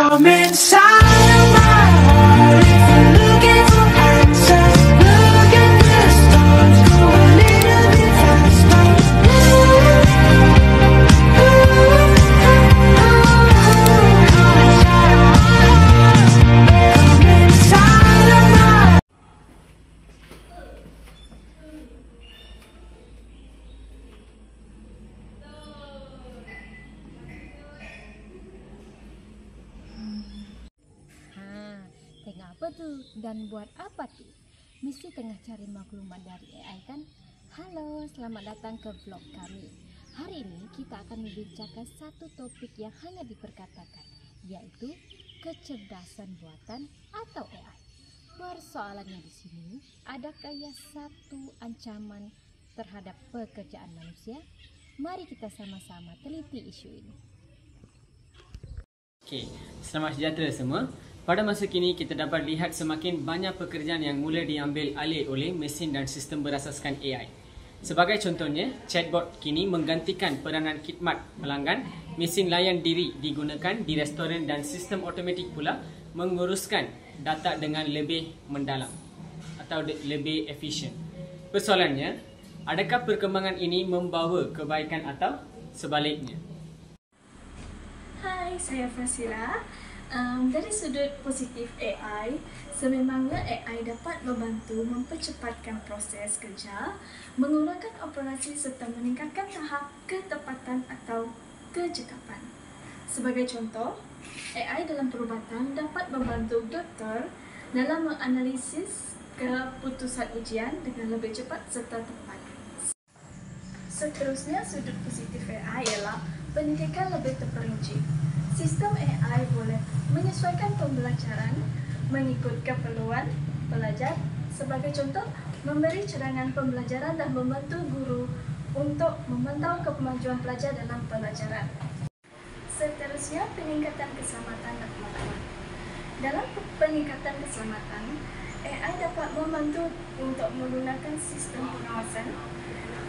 Come inside of my heart if you're looking for answers. Look at the stars, go a little bit faster. Come inside of my Tengah apa tu dan buat apa tu? Mesti tengah cari maklumat dari AI kan? Halo, selamat datang ke vlog kami. Hari ini kita akan membicarakan satu topik yang hangat diperkatakan, yaitu kecerdasan buatan atau AI. Persoalannya di sini, adakah ia satu ancaman terhadap pekerjaan manusia? Mari kita sama-sama teliti isu ini. Okey, selamat sejahtera semua. Pada masa kini kita dapat lihat semakin banyak pekerjaan yang mula diambil alih oleh mesin dan sistem berasaskan AI. Sebagai contohnya, chatbot kini menggantikan peranan khidmat pelanggan, mesin layan diri digunakan di restoran dan sistem automatik pula menguruskan data dengan lebih mendalam atau lebih efisien. Persoalannya, adakah perkembangan ini membawa kebaikan atau sebaliknya? Hai, saya Fasila. Dari sudut positif AI, sememangnya AI dapat membantu mempercepatkan proses kerja, mengurangkan operasi serta meningkatkan tahap ketepatan atau kecekapan. Sebagai contoh, AI dalam perubatan dapat membantu doktor dalam menganalisis keputusan ujian dengan lebih cepat serta tepat. Seterusnya, sudut positif AI ialah pendidikan lebih terperinci. Sistem AI boleh menyesuaikan pembelajaran mengikut keperluan pelajar. Sebagai contoh, memberi cadangan pembelajaran dan membantu guru untuk memantau kemajuan pelajar dalam pelajaran. Seterusnya, peningkatan keselamatan dan pengetahuan. Dalam peningkatan keselamatan, AI dapat membantu untuk menggunakan sistem pengawasan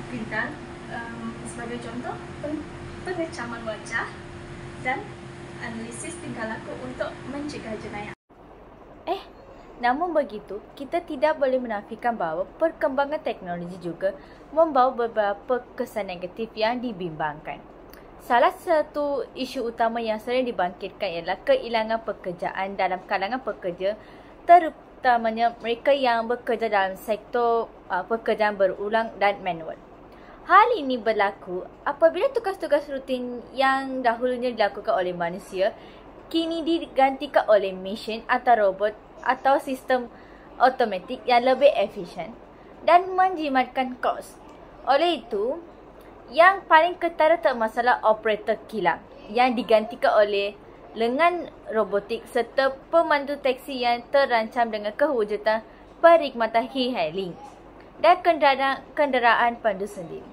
pintar, sebagai contoh pengecaman wajah dan analisis tingkah laku untuk mencegah jenayah. Namun begitu, kita tidak boleh menafikan bahawa perkembangan teknologi juga membawa beberapa kesan negatif yang dibimbangkan. Salah satu isu utama yang sering dibangkitkan ialah kehilangan pekerjaan dalam kalangan pekerja, terutamanya mereka yang bekerja dalam sektor pekerjaan berulang dan manual. Hal ini berlaku apabila tugas-tugas rutin yang dahulunya dilakukan oleh manusia kini digantikan oleh mesin atau robot atau sistem automatik yang lebih efisien dan menjimatkan kos. Oleh itu, yang paling ketara termasalah operator kilang yang digantikan oleh lengan robotik serta pemandu teksi yang terancam dengan kewujudan perkhidmatan e-hailing dan kenderaan pandu sendiri.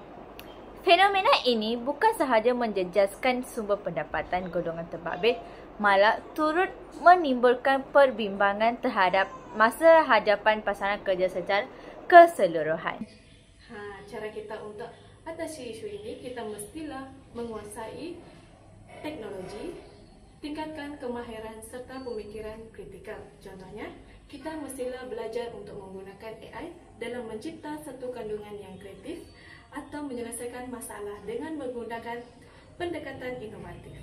Fenomena ini bukan sahaja menjejaskan sumber pendapatan golongan terbabit, malah turut menimbulkan perbimbangan terhadap masa hadapan pasangan kerja secara keseluruhan. Cara kita untuk atasi isu ini, kita mestilah menguasai teknologi, tingkatkan kemahiran serta pemikiran kritikal. Contohnya, kita mestilah belajar untuk menggunakan AI dalam mencipta satu kandungan yang kreatif atau menyelesaikan masalah dengan menggunakan pendekatan inovatif.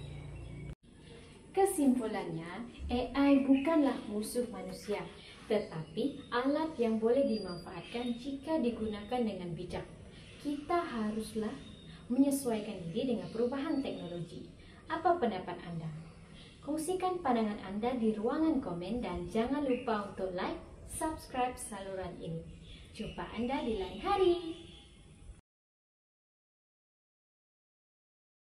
Kesimpulannya, AI bukanlah musuh manusia, tetapi alat yang boleh dimanfaatkan jika digunakan dengan bijak. Kita haruslah menyesuaikan diri dengan perubahan teknologi. Apa pendapat anda? Kongsikan pandangan anda di ruangan komen dan jangan lupa untuk like, subscribe saluran ini. Jumpa anda di lain hari.